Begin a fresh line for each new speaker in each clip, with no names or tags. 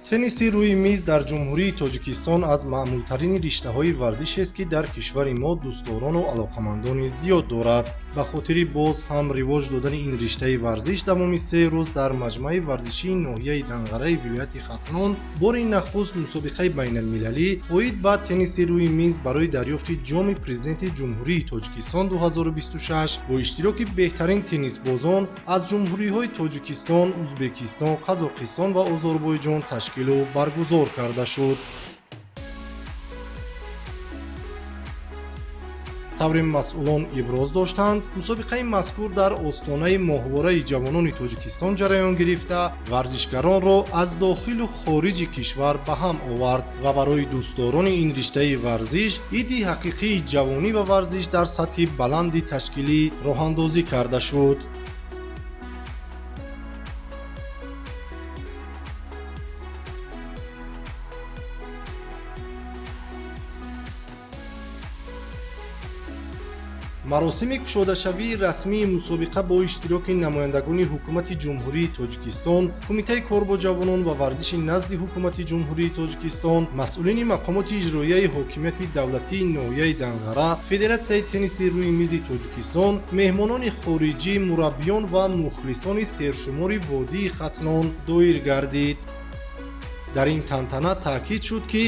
тенниси рӯи миз дар ҷумҳурии Тоҷикистон аз маъмултарини риштаҳои варзишест, ки дар кишвари мо дӯстдорону алоқамандони зиёд дорад. ба хотири боз ҳам ривоҷ додани ин риштаи варзиш давоми 3 рӯз дар маҷмаи варзишии ноҳияи Данғараи вилояти Хатлон бори нахуст мусобиқаи байналмилалӣ оид ба тенниси рӯи миз барои дарёфти ҷоми президенти ҷумҳурии Тоҷикистон 2026 бо иштироки беҳтарин теннисбозон аз ҷумҳуриҳои Тоҷикистон, Узбекистон, Қазоқистон ва Озарбойҷон ташкилу баргузор карда шуд. тавре масъулон иброз доштанд, мусобиқаи мазкур дар остонаи моҳвораи ҷавонони Тоҷикистон ҷараён гирифта, варзишгаронро аз дохилу хориҷи кишвар ба ҳам овард ва барои дӯстдорони ин риштаи варзиш иди ҳақиқии ҷавонӣ ва варзиш дар сатҳи баланди ташкилӣ роҳандозӣ карда шуд. маросими кушодашавии расмии мусобиқа бо иштироки намояндагони ҳукумати ҷумҳурии Тоҷикистон, Кумитаи кор бо ҷавонон ва варзиши назди ҳукумати ҷумҳурии Тоҷикистон, масъулини мақомоти иҷроияи ҳокимияти давлатии ноҳияи Данғара, Федератсияи тенниси рӯи мизи Тоҷикистон, меҳмонони хориҷӣ, мураббиён ва мухлисони сершумори водии Хатлон доир гардид. дар ин тантана таъкид шуд, ки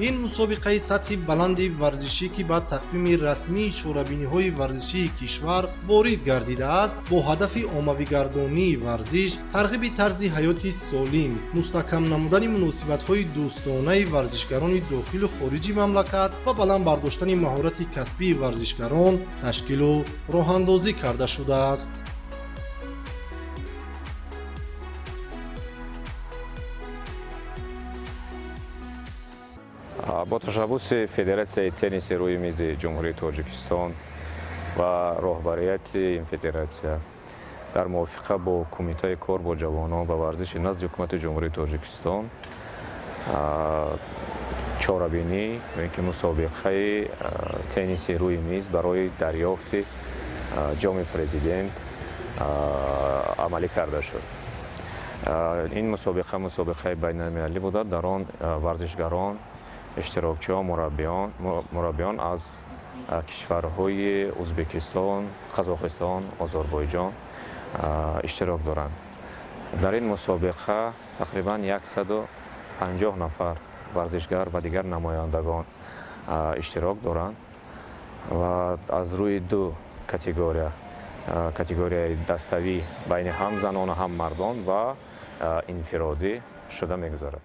ин мусобиқаи сатҳи баланди варзишӣ, ки ба тақвими расмии чорабиниҳои варзишии кишвар ворид гардидааст, бо ҳадафи оммавигардонии варзиш, тарғиби тарзи ҳаёти солим, мустаҳкам намудани муносибатҳои дӯстонаи варзишгарони дохилу хориҷи мамлакат ва баланд бардоштани маҳорати касбии варзишгарон ташкилу роҳандозӣ карда шудааст.
با تشبث فدراسیای تنیس روی میز جمهوری تاجیکستان و راهبریت این فدراسیه در موافقه با کمیته کار با جوانان و ورزش نزد حکومت جمهوری تاجیکستان چهاربینی و اینکه مسابقه تنیس روی میز برای دریافت جام پرزیدنت عملی کرده شد. این مسابقه بین‌المللی بود. در آن ورزشگران، اشتراکچی‌ها، مربیان از کشورهای ازبکستان، قزاقستان، آذربایجان اشتراک دارند. در این مسابقه تقریباً 150 نفر ورزشگر و دیگر نمایندگان اشتراک دارند و از روی دو کاتگوری دستوی بین هم زنان و هم مردان و انفرادی شده می‌گذارد.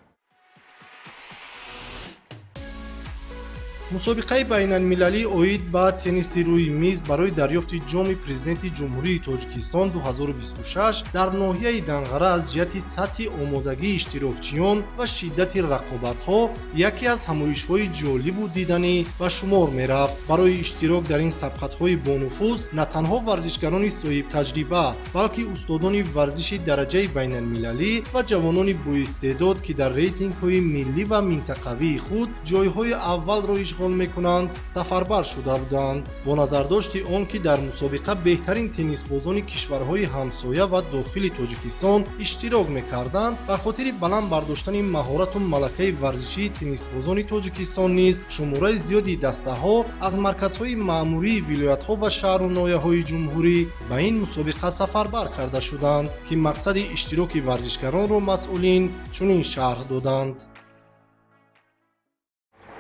мусобиқаи байналмилалӣ оид ба тенниси рӯи миз барои дарёфти ҷоми президенти ҷумҳурии Тоҷикистон 2026 дар ноҳияи Данғара аз ҷиҳати сатҳи омодагии иштирокчиён ва шиддати рақобатҳо яке аз ҳамоишҳои ҷолибу диданӣ ба шумор мерафт. барои иштирок дар ин сабқатҳои бонуфуз на танҳо варзишгарони соҳибтаҷриба, балки устодони варзиши дараҷаи байналмилалӣ ва ҷавонони боистеъдод, ки дар рейтингҳои миллӣ ва минтақавии худ ҷойҳои аввалро мекунанд, сафарбар шуда буданд. бо назардошти он, ки дар мусобиқа беҳтарин теннисбозони кишварҳои ҳамсоя ва дохили Тоҷикистон иштирок мекарданд, ба хотири баланд бардоштани маҳорату малакаи варзишии теннисбозони Тоҷикистон низ шумораи зиёди дастаҳо аз марказҳои маъмурии вилоятҳо ва шаҳру ноҳияҳои ҷумҳурӣ ба ин мусобиқа сафарбар карда шуданд, ки мақсади иштироки варзишгаронро масъулин чунин шарҳ доданд.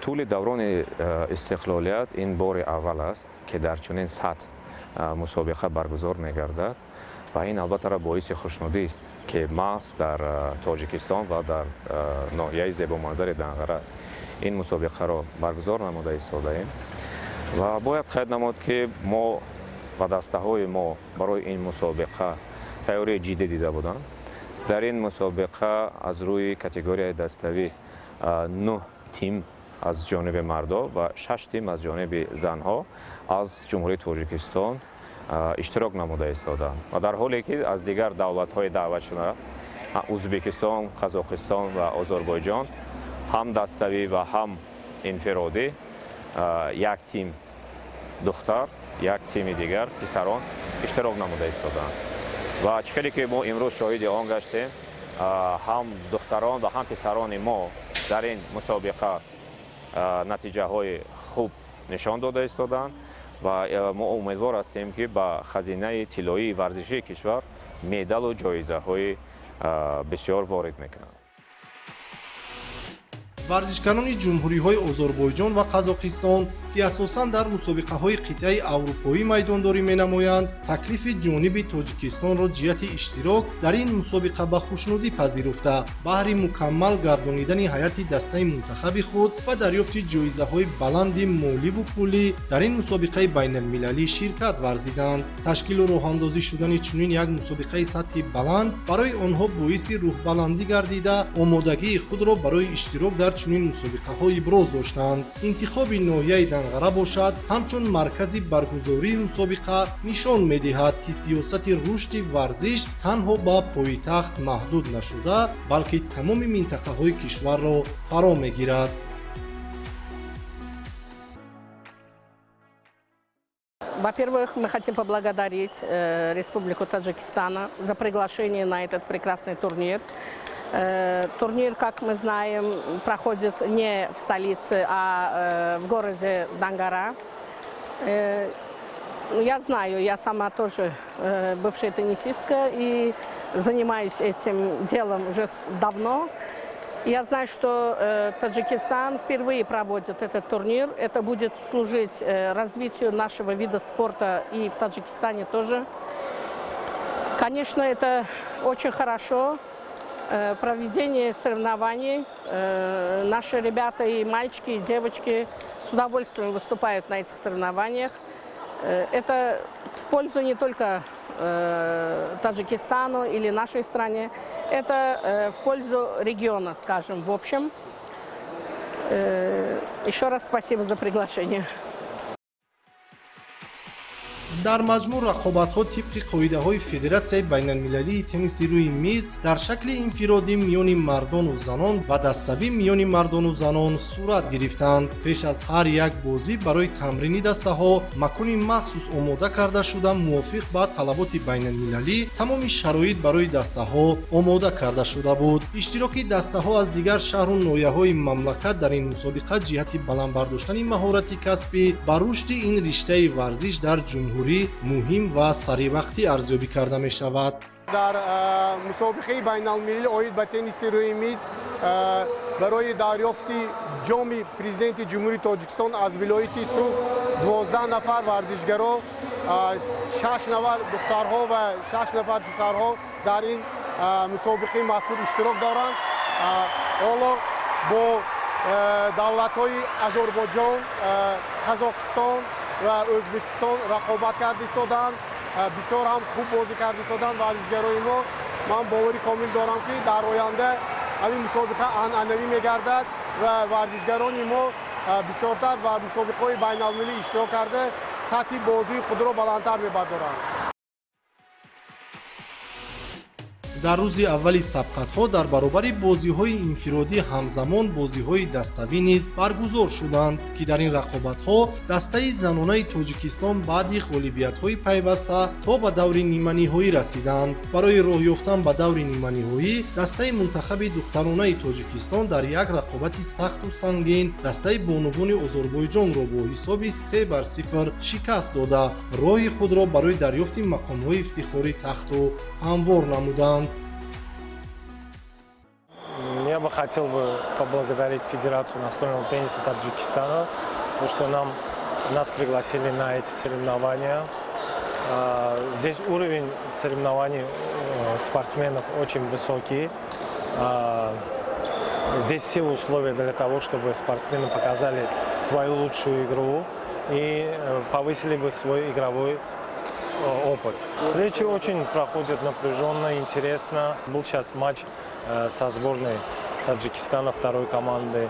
طول دوران استقلالیت این بار اول است که در چنین سطح مسابقه برگزار می‌گردد و این البته را باعث خوشنودی است که ما در تاجیکستان و در ناحیه زیبا منظر دنغره این مسابقه را برگزار نموده ایستاده‌ایم و باید قید نمود که ما و دسته‌های ما برای این مسابقه تیاری جدی دیده بودند. در این مسابقه از روی کاتگوری دستوی 9 تیم از جانب مردا و 6 تیم از جانب زنها از جمهوری تاجیکستان اشتراک نموده ایستادند و در حالی که از دیگر دولت‌های دعوت شده ازبکستان، قزاقستان و آذربایجان هم دستوی و هم انفرادی یک تیم دختر، یک تیم دیگر پسران اشتراک نموده ایستادند و چیزی که ما امروز شاهد آن گشتیم ҳам духтарон ва ҳам писарони мо дар ин мусобиқа натиҷаҳои хуб нишон дода истоданд ва мо умедвор ҳастем ки ба хазинаи тиллоии варзишии кишвар медалу ҷоизаҳои бисёр ворид мекунанд.
варзишгарони ҷумҳуриҳои Озарбойҷон ва Қазоқистон, ки асосан дар мусобиқаҳои қитъаи аврупоӣ майдондорӣ менамоянд, таклифи ҷониби Тоҷикистонро ҷиҳати иштирок дар ин мусобиқа ба хушнудӣ пазируфта, баҳри мукаммал гардонидани ҳайати дастаи мунтахаби худ ва дарёфти ҷоизаҳои баланди моливу пулӣ дар ин мусобиқаи байналмилалӣ ширкат варзиданд. Ташкилу роҳандозӣ шудани чунин як мусобиқаи сатҳи баланд барои онҳо боиси рӯҳбаландӣ гардида, омодагии худро барои иштирок дар чунин мусобиқаҳо иброз доштанд. интихоби ноҳияи Данғара бошад ҳамчун маркази баргузории мусобиқа нишон медиҳад, ки сиёсати рушди варзиш танҳо ба пойтахт маҳдуд нашуда, балки тамоми минтақаҳои кишварро фаро мегирад.
Во-первых, мы хотим поблагодарить Республику Таджикистан за приглашение на этот прекрасный турнир. Турнир, как мы знаем, проходит не в столице, а в городе Данғара. Я знаю, я сама тоже бывшая теннисистка и занимаюсь этим делом уже давно. Я знаю, что Таджикистан впервые проводит этот турнир. Это будет служить развитию нашего вида спорта и в Таджикистане тоже. Конечно, это очень хорошо. Проведение соревнований. Наши ребята и мальчики, и девочки с удовольствием выступают на этих соревнованиях. Это в пользу не только Таджикистану или нашей стране, это в пользу региона, скажем, в общем. Еще раз спасибо за приглашение.
дар маҷмӯъ рақобатҳо тибқи қоидаҳои Федератсияи байналмилалии тенниси рӯи миз дар шакли инфиродӣ миёни мардону занон ва даставӣ миёни мардону занон сурат гирифтанд. пеш аз ҳар як бозӣ барои тамрини дастаҳо макони махсус омода карда шуда мувофиқ ба талаботи байналмилалӣ тамоми шароит барои дастаҳо омода карда шуда буд. иштироки дастаҳо аз дигар шаҳру ноҳияҳои мамлакат дар ин мусобиқа ҷиҳати баландбардоштани маҳорати касбӣ ба рушди ин риштаи варзиш дар ҷумҳурӣ муҳим ва саривақтӣ арзёбӣ карда мешавад.
дар мусобиқаи байналмилалӣ оид ба тенниси рӯи миз барои дарёфти ҷоми президенти ҷумҳурии Тоҷикистон аз вилояти Суғ 12 нафар варзишгаро, 6 нафар духтарҳо ва 6 нафар писарҳо дар ин мусобиқаи мазкур иштирок доранд. ҳоло бо давлатҳои Озарбойҷон, Қазоқистон ва O'zbekiston рақобат карда истоданд. бисёр ҳам хуб бозӣ карда истоданд варзишгарои мо. ман бовари комил дорам ки дар оянда ҳамин мусобиқа анъанавӣ мегардад ва варзишгарони мо бисёртар ва мусобиқаҳои байналмилалӣ иштирок карда сатҳи бозии худро баландтар мебардоранд.
дар рӯзи аввали сабқатҳо дар баробари бозиҳои инфиродӣ ҳамзамон бозиҳои даставӣ низ баргузор шуданд, ки дар ин рақобатҳо дастаи занонаи Тоҷикистон баъди ғолибиятҳои пайваста то ба даври ниманиҳоӣ расиданд. барои роҳ ёфтан ба даври ниманиҳоӣ дастаи мунтахаби духтаронаи Тоҷикистон дар як рақобати сахту сангин дастаи бонувони Озарбойҷонро бо ҳисоби 3-0 шикаст дода, роҳи худро барои дарёфти мақомҳои ифтихорӣ тахту ҳамвор намуданд.
Я бы хотел поблагодарить Федерацию настольного тенниса Таджикистана, потому что нас пригласили на эти соревнования. Здесь уровень соревнований спортсменов очень высокий. Здесь все условия для того, чтобы спортсмены показали свою лучшую игру и повысили бы свой игровой опыт. Встречи очень проходят напряженно, интересно. Был сейчас матч со сборной Таджикистана второй команды.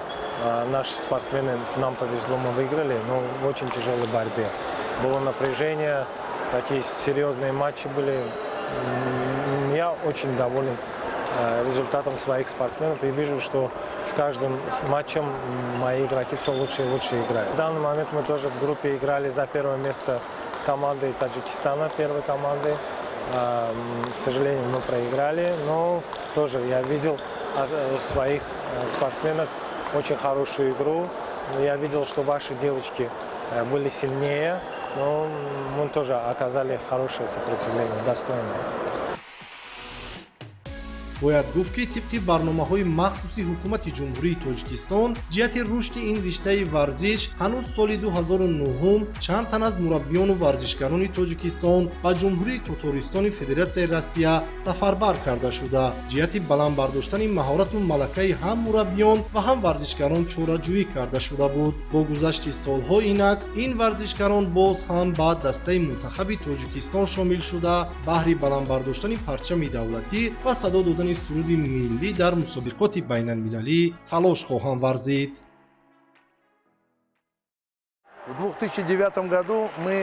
Наши спортсмены, нам повезло, мы выиграли, но в очень тяжелой борьбе. Было напряжение, такие серьезные матчи были. Я очень доволен результатом своих спортсменов и вижу, что с каждым матчем мои игроки все лучше и лучше играют. В данный момент мы тоже в группе играли за первое место с командой Таджикистана, первой командой. К сожалению, мы проиграли, но тоже я видел у своих спортсменов очень хорошую игру. Я видел, что ваши девочки были сильнее, но мы тоже оказали хорошее сопротивление, достойное.
бояд гуфт ки тибқи барномаҳои махсуси ҳукумати ҷумҳурии тоҷикистон ҷиҳати рушди ин риштаи варзиш ҳанӯз соли 2009 чанд тан аз мураббиёну варзишгарони тоҷикистон ба ҷумҳурии татористони федератсияи россия сафарбар карда шуда ҷиҳати баланд бардоштани маҳорату малакаи ҳам мураббиён ва ҳам варзишгарон чораҷӯӣ карда шуда буд. Бо гузашти солҳо инак ин варзишгарон боз ҳам ба дастаи мунтахаби тоҷикистон шомил шуда баҳри баланд бардоштани парчами давлатӣ ва садо додани суруди миллӣ дар мусобиқоти байналмилалӣ талош хоҳанд варзид.
В 2009 году мы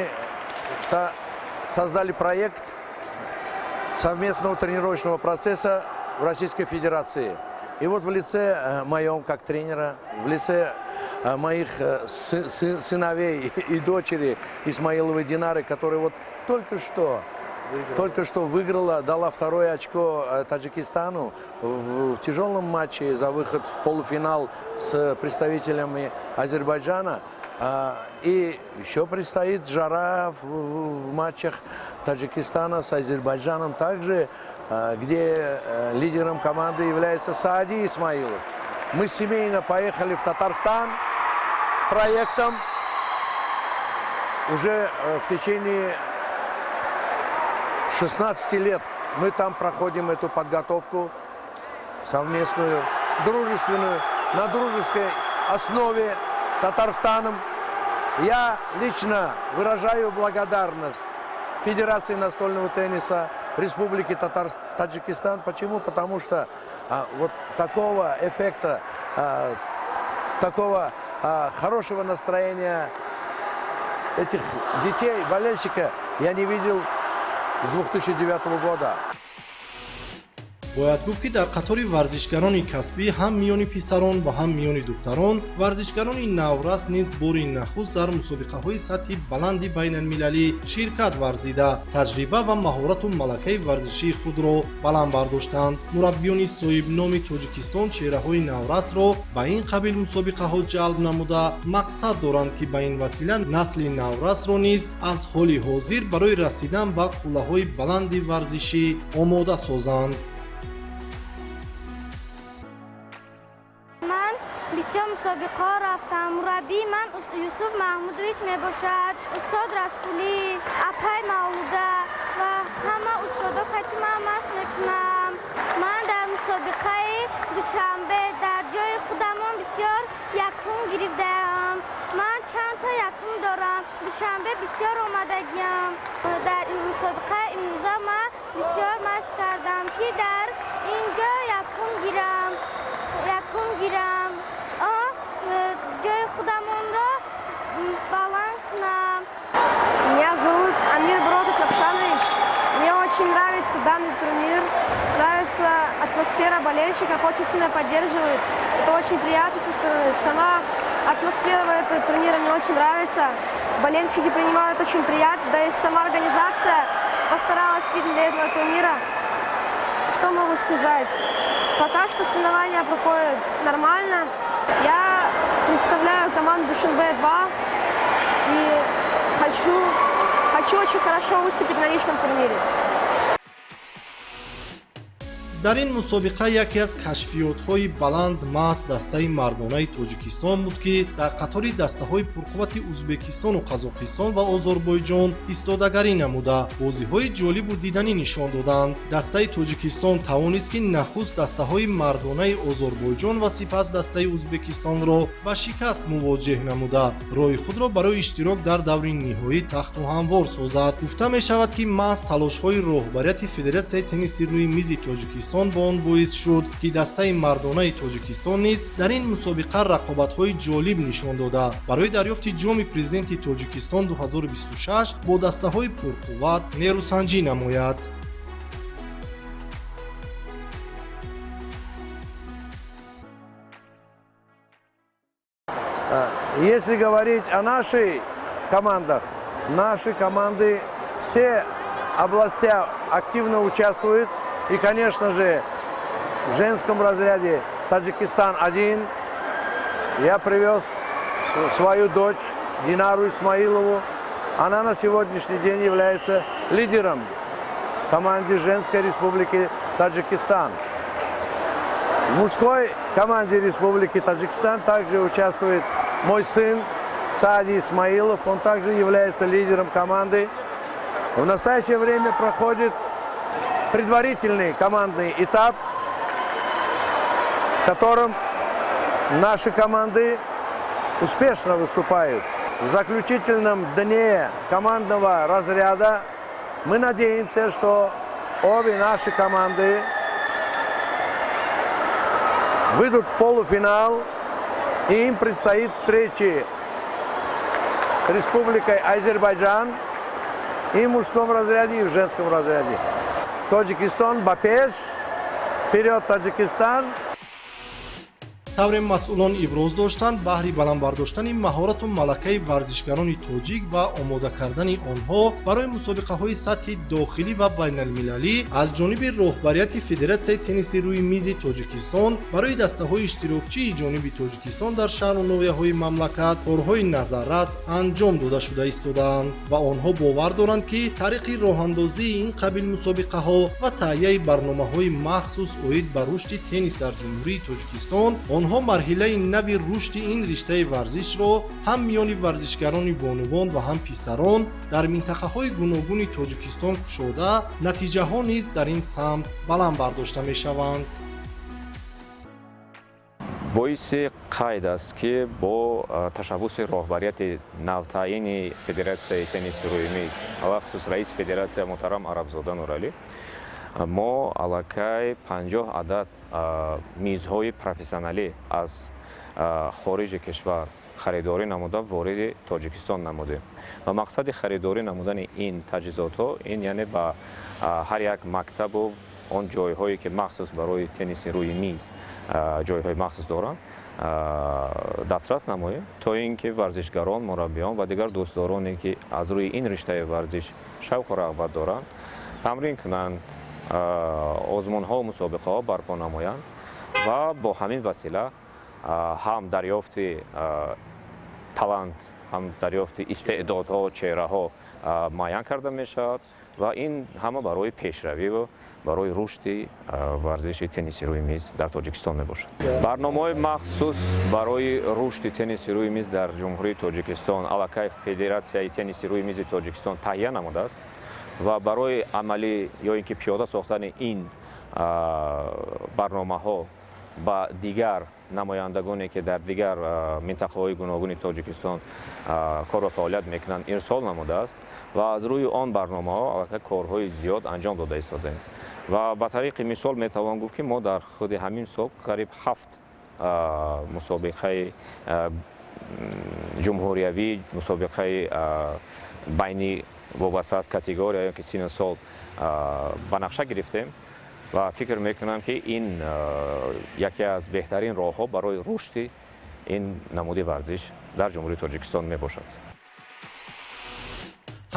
создали проект совместного тренировочного процесса в Российской Федерации. И вот в лице моем, как тренера, в лице моих сыновей и дочери Исмаиловой Динары, которая вот только что выиграла, дала второе очко Таджикистану в тяжелом матче за выход в полуфинал с представителями Азербайджана. И еще предстоит жара в матчах Таджикистана с Азербайджаном также, где лидером команды является Саади Исмаилов. Мы семейно поехали в Татарстан с проектом. Уже в течение 16 лет мы там проходим эту подготовку совместную, дружественную, на дружеской основе с Татарстаном. Я лично выражаю благодарность Федерации настольного тенниса Республики Таджикистан. Почему? Потому что вот такого эффекта, такого хорошего настроения этих детей, болельщиков я не видел с 2009 года.
бояд гуфт ки дар қатори варзишгарони касбӣ ҳам миёни писарон ва ҳам миёни духтарон варзишгарони наврас низ бори нахуст дар мусобиқаҳои сатҳи баланди байналмилалӣ ширкат варзида таҷриба ва маҳорату малакаи варзишии худро баланд бардоштанд. мураббиёни соҳибноми тоҷикистон чеҳраҳои наврасро ба ин қабил мусобиқаҳо ҷалб намуда мақсад доранд ки ба ин васила насли наврасро низ аз ҳоли ҳозир барои расидан ба қуллаҳои баланди варзишӣ омода созанд.
بسیار مسابقه رفتم. مربی من یوسف محمودویچ میباشد، استاد رسولی، اپای مولوده و همه استادا کتی من مشق میکنم. من در مسابقه دوشنبه در جای خودمان بسیار یکم گرفتم. من چند تا یکم دارم. دوشنبه بسیار آمادگیم. در این مسابقه امروزه من بسیار مشق کردم که در اینجا یکم گیرم. جای خودمون را баланс کنم.
Меня зовут Амир Бродов-Рапшанович. Мне очень нравится данный турнир. Нравится атмосфера болельщиков, очень сильно поддерживают. Это очень приятно со стороны. Сама атмосфера этого турнира мне очень нравится. Болельщики принимают очень приятно. Да и сама организация постаралась видно для этого турнира. Что могу сказать? Пока что соревнования проходят нормально. Я представляю команду Душанбе-2 и хочу очень хорошо выступить на личном турнире.
дар ин мусобиқа яке аз кашфиётҳои баланд маҳз дастаи мардонаи тоҷикистон буд ки дар қатори дастаҳои пурқуввати ӯзбекистону қазоқистон ва озарбойҷон истодагарӣ намуда бозиҳои ҷолибу диданӣ нишон доданд. дастаи тоҷикистон тавонист ки нахуст дастаҳои мардонаи озарбойҷон ва сипас дастаи ӯзбекистонро ба шикаст мувоҷеҳ намуда роҳи худро барои иштирок дар даври ниҳоӣ тахту ҳамвор созад. гуфта мешавад ки маҳз талошҳои роҳбарияти федератсияи тенниси рӯи мизи тоҷикистон ба он боис шуд ки дастаи мардонаи тоҷикистон низ дар ин мусобиқа рақобатҳои ҷолиб нишон дода барои дарёфти ҷоми президенти тоҷикистон 2026 бо дастаҳои пурқувват нерӯсанҷӣ намояд.
Если говорить о наших командах, наши команды все областя активно участвует. И, конечно же, в женском разряде Таджикистан-1 я привез свою дочь Динару Исмаилову. Она на сегодняшний день является лидером команды женской республики Таджикистан. В мужской команде республики Таджикистан также участвует мой сын Саади Исмаилов. Он также является лидером команды. В настоящее время проходит предварительный командный этап, в котором наши команды успешно выступают. В заключительном дне командного разряда мы надеемся, что обе наши команды выйдут в полуфинал, и им предстоит встречи с Республикой Азербайджан и в мужском разряде, и в женском разряде. Таджикистан, Бапеш, вперед Таджикистан!
тавре масъулон иброз доштанд баҳри баландбардоштани маҳорату малакаи варзишгарони тоҷик ва омода кардани онҳо барои мусобиқаҳои сатҳи дохилӣ ва байналмилалӣ аз ҷониби роҳбарияти федератсияи тенниси рӯи мизи тоҷикистон барои дастаҳои иштирокчии ҷониби тоҷикистон дар шаҳру ноҳияҳои мамлакат корҳои назаррас анҷом дода шуда истодаанд ва онҳо бовар доранд ки тариқи роҳандозии ин қабил мусобиқаҳо ва таҳияи барномаҳои махсус оид ба рушди теннис дар ҷумҳурии тоҷикистон онҳо марҳилаи нави рушди ин риштаи варзишро ҳам миёни варзишгарони бонувон ва ҳам писарон дар минтақаҳои гуногуни тоҷикистон кушода натиҷаҳо низ дар ин самт баланд бардошта мешаванд.
боиси қайд аст ки бо ташаббуси роҳбарияти навтаини федератсияи тенниси рӯи миз алахусус раиси федератсия муҳтарам Арабзода Нуралӣ мо аллакай 50 адад мизҳои профессионалӣ аз хориҷи кишвар харидорӣ намуда вориди Тоҷикистон намудем ва мақсади харидорӣ намудани ин таҷҳизотҳо ин яъне ба ҳар як мактабу он ҷойҳое ки махсус барои тенниси рӯи миз ҷойҳои махсус доранд дастрас намоем то ин ки варзишгарон мураббиён ва дигар дӯстдороне ки аз рӯи ин риштаи варзиш шавқу рағбат доранд тамрин кунанд озмунҳо мусобиқаҳо барпо намоянд ва бо ҳамин васила ҳам дарёфти талант ҳам дарёфти истеъдодҳо чеҳраҳо муайян карда мешавад ва ин ҳама барои пешравиву барои рушди варзиши тенниси рӯи миз дар Тоҷикистон мебошад. Барномаҳои махсус барои рушди тенниси рӯи миз дар ҷумҳурии Тоҷикистон аллакай федератсияи тенниси рӯи мизи Тоҷикистон таҳия намудааст ва барои амалӣ ё ин ки пиёда сохтани ин барномаҳо ба дигар намояндагоне ки дар дигар минтақаҳои гуногуни Тоҷикистон кор ва фаъолият мекунанд ирсол намудааст ва аз рӯи он барномаҳо аллакай корҳои зиёд анҷом дода истодаем ва ба тариқи мисол метавон гуфт ки мо дар худи ҳамин сол қариб 7 мусобиқаи ҷумҳуриявӣ мусобиқаи байни вобаста аз категория ё ки синну сол ба нақша гирифтем ва фикр мекунам ки ин яке аз беҳтарин роҳҳо барои рушди ин намуди варзиш дар ҷумҳурии Тоҷикистон мебошад.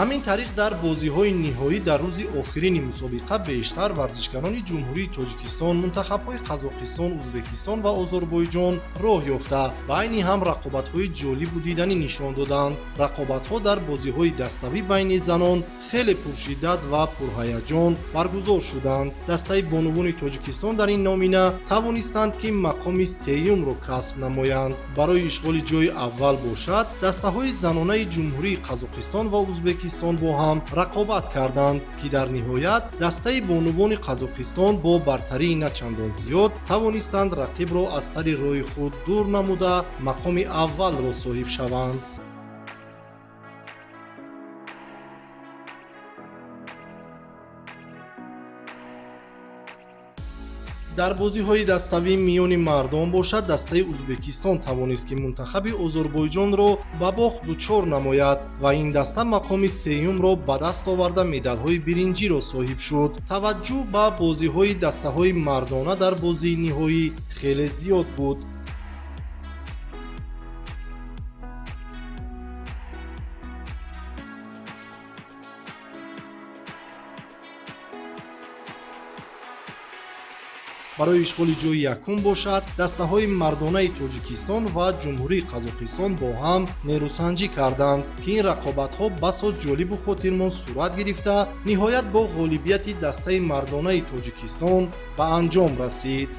ҳамин тариқ дар бозиҳои ниҳоӣ дар рӯзи охирини мусобиқа бештар варзишгарони ҷумҳурии Тоҷикистон, мунтахабҳои Қазоқистон, Узбекистон ва Озарбойҷон роҳ ёфта ба айни ҳам рақобатҳои ҷолибу диданӣ нишон доданд. Рақобатҳо дар бозиҳои даставӣ байни занон хеле пуршиддат ва пурҳаяҷон баргузор шуданд. Дастаи бонувони Тоҷикистон дар ин номина тавонистанд ки мақоми сеюмро касб намоянд. Барои ишғоли ҷои аввал бошад, дастаҳои занонаи ҷумҳурии Қазоқистон ва Узбекистон бо ҳам рақобат карданд ки дар ниҳоят дастаи бонувони Қазоқистон бо бартарии начандон зиёд тавонистанд рақибро аз сари роҳи худ дур намуда мақоми аввалро соҳиб шаванд. дар бозиҳои dastavî миёни мардон бошад, дастаи Узбекистон тавонист ки мунтахаби Озарбойҷонро ба бохт дучор намояд ва ин даста мақоми сеюмро ба даст оварда медалҳои биринҷиро соҳиб шуд. Таваҷҷӯҳ ба бозиҳои дастаҳои мардона дар бозии ниҳоӣ хеле зиёд буд. барои ишғоли ҷойи якум бошад, дастаҳои мардонаи Тоҷикистон ва Ҷумҳурии Қазоқистон бо ҳам нерӯсанҷӣ карданд, ки ин рақобатҳо басо ҷолибу хотирмон сурат гирифта, ниҳоят бо ғолибияти дастаи мардонаи Тоҷикистон ба анҷом расид.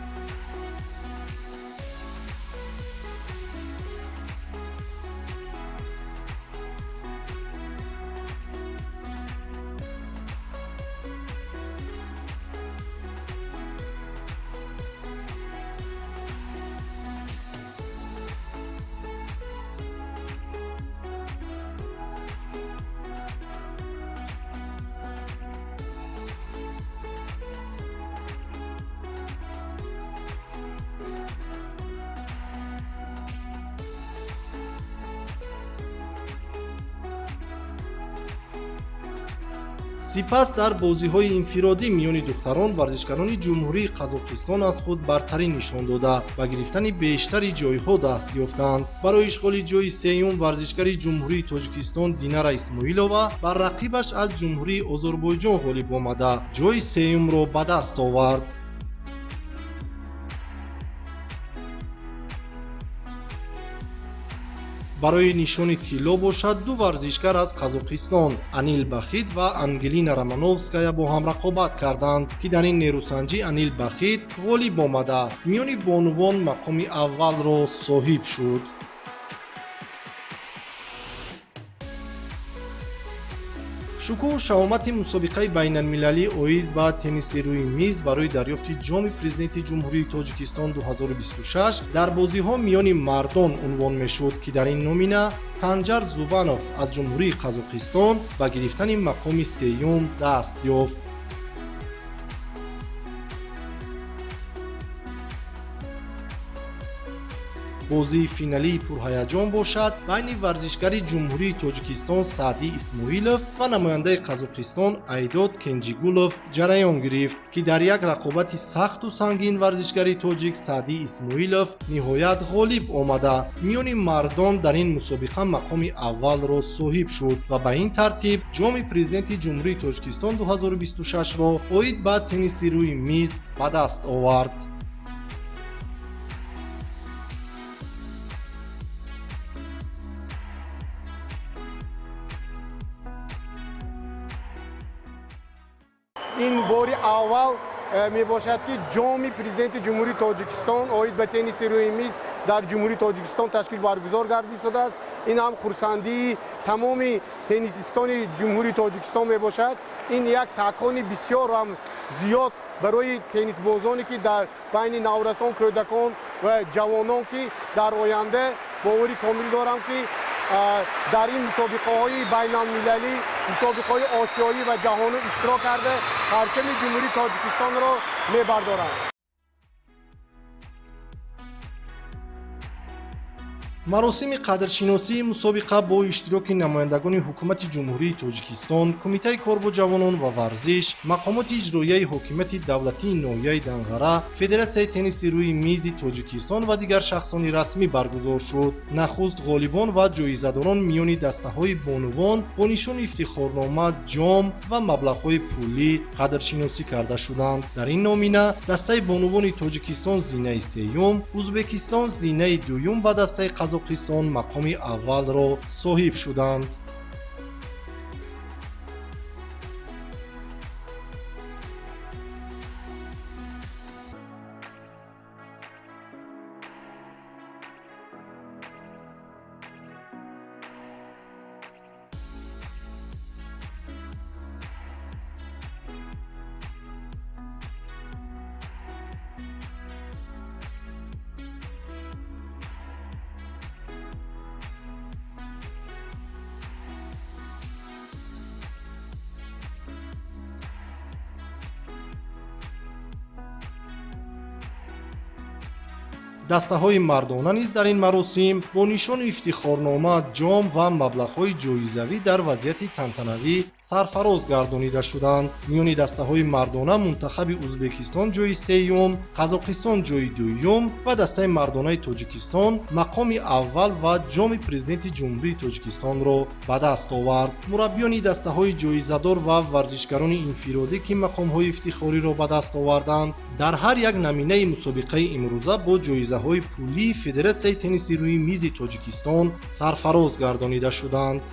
сипас дар бозиҳои инфиродӣ миёни духтарон варзишгарони Ҷумҳурии Қазоқистон аз худ бартарӣ нишон дода ба гирифтани бештари ҷойҳо даст ёфтанд. Барои ишғоли ҷойи сеюм варзишгари Ҷумҳурии Тоҷикистон Динара Исмоилова бар рақибаш аз Ҷумҳурии Озарбойҷон ғолиб омада ҷойи сеюмро ба даст овард. барои нишони тилло бошад ду варзишгар аз Қазоқистон Анил Бахит ва Ангелина Романовская бо ҳам рақобат карданд, ки дар ин нерӯсанҷӣ Анил Бахит ғолиб омада миёни бонувон мақоми аввалро соҳиб шуд. шукӯҳу шаомати мусобиқаи байналмилалии оид ба тенниси рӯи миз барои дарёфти ҷоми президенти Ҷумҳурии Тоҷикистон 2026 дар бозиҳо миёни мардон унвон мешуд, ки дар ин номина Санҷар Зубанов аз Ҷумҳурии Қазоқистон ба гирифтани мақоми сеюм даст ёфт. бозии финалии пурҳаяҷон бошад байни варзишгари Ҷумҳурии Тоҷикистон Саъди Исмоилов ва намояндаи Қазоқистон Айдод Кенҷигулов ҷараён гирифт, ки дар як рақобати сахту сангин варзишгари тоҷик Саъди Исмоилов ниҳоят ғолиб омада миёни мардон дар ин мусобиқа мақоми аввалро соҳиб шуд ва ба ин тартиб ҷоми президенти Ҷумҳурии Тоҷикистон 2026ро оид ба тенниси рӯи миз ба даст овард.
ин бори аввал мебошад ки ҷоми президенти Ҷумҳурии Тоҷикистон оид ба тенниси рӯи миз дар Ҷумҳурии Тоҷикистон ташкил баргузор гардидааст. ин ҳам хурсандии тамоми теннисистони Ҷумҳурии Тоҷикистон мебошад. ин як такони бисёр ҳам зиёд барои теннисбозоне ки дар байни наврасон, кӯдакон ва ҷавонон ки дар оянда бовари комил дорам ки дар ин мусобиқаҳои байналмилалӣ, мусобиқаҳои осиёӣ ва ҷаҳонӣ иштирок карда парчами Ҷумҳурии Тоҷикистонро мебардоранд.
маросими қадршиносии мусобиқа бо иштироки намояндагони ҳукумати Ҷумҳурии Тоҷикистон, Кумитаи кор бо ҷавонон ва варзиш, мақомоти иҷроияи ҳокимияти давлатии ноҳияи Данғара, Федератсияи тенниси рӯи мизи Тоҷикистон ва дигар шахсони расмӣ баргузор шуд. Нахуст ғолибон ва ҷоизадорон миёни дастаҳои бонувон бо нишони ифтихорнома, ҷом ва маблағҳои пулӣ қадршиносӣ карда шуданд. дар ин номина дастаи бонувони Тоҷикистон зинаи сеюм, Узбекистон зинаи дуюм ва дастаи Қазоқистон мақоми аввалро соҳиб шуданд. дастаҳои мардона низ дар ин маросим бо нишони ифтихорнома, ҷом ва маблағҳои ҷоизавӣ дар вазъияти тантанавӣ сарфароз гардонида шуданд. миёни дастаҳои мардона мунтахаби Узбекистон ҷойи сеюм, Қазоқистон ҷойи дуюм ва дастаи мардонаи Тоҷикистон мақоми аввал ва ҷоми президенти ҷумҳурии Тоҷикистонро ба даст овард. мураббиёни дастаҳои ҷоизадор ва варзишгарони инфиродӣ ки мақомҳои ифтихориро ба даст оварданд, дар ҳар як наминаи мусобиқаи имрӯза бо ҷоизаҳои пулии Федератсияи тенниси рӯи мизи Тоҷикистон сарфароз гардонида шуданд.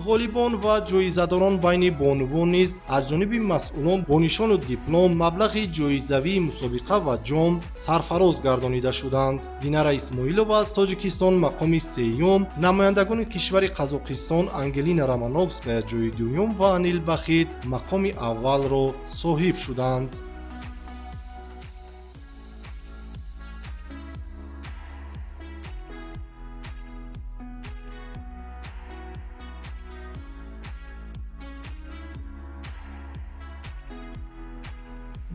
ғолибон ва ҷоизадорон байни бонувон низ аз ҷониби масъулон бо нишону диплом, маблағи ҷоизавии мусобиқа ва ҷом сарфароз гардонида шуданд. Динара Исмоилова аз Тоҷикистон мақоми сеюм, намояндагони кишвари Қазоқистон Ангелина Романовская ҷойи дуюм ва Анил Бахит мақоми аввалро соҳиб шуданд.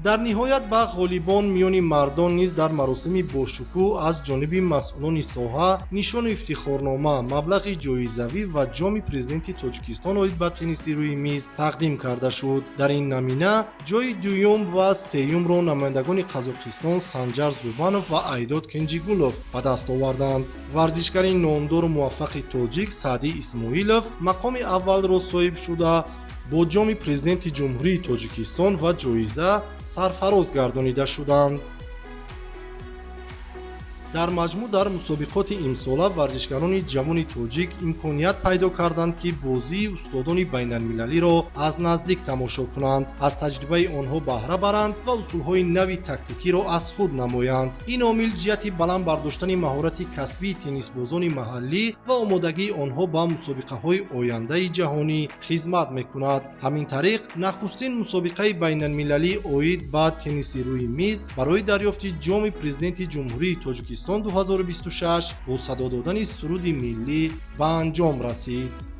дар ниҳоят ба ғолибон миёни мардон низ дар маросими бошукӯҳ аз ҷониби масъулони соҳа нишону ифтихорнома, маблағи ҷоизавӣ ва ҷоми президенти Тоҷикистон оид ба тенниси рӯи миз тақдим карда шуд. дар ин намина ҷойи дуюм ва сеюмро намояндагони Қазоқистон Санҷар Зубанов ва Айдод Кенҷигулов ба даст оварданд. варзишгари номдору муваффақи тоҷик Саъдӣ Исмоилов мақоми аввалро соҳиб шуда, бо ҷоми президенти ҷумҳурии Тоҷикистон ва ҷоиза сарфароз гардонида шуданд. дар маҷмӯъ дар мусобиқоти имсола варзишгарони ҷавони тоҷик имконият пайдо карданд ки бозии устодони байналмилалиро аз наздик тамошо кунанд, аз таҷрибаи онҳо баҳра баранд ва усулҳои нави тактикиро аз худ намоянд. ин омил ҷиҳати баланд бардоштани маҳорати касбии теннисбозони маҳаллӣ ва омодагии онҳо ба мусобиқаҳои ояндаи ҷаҳонӣ хизмат мекунад. ҳамин тариқ нахустин мусобиқаи байналмилалӣ оид ба тенниси рӯи миз барои дарёфти ҷоми президенти ҷумҳурии Тоҷикистон 2026 бо садо додани суруди миллӣ ба анҷом расид.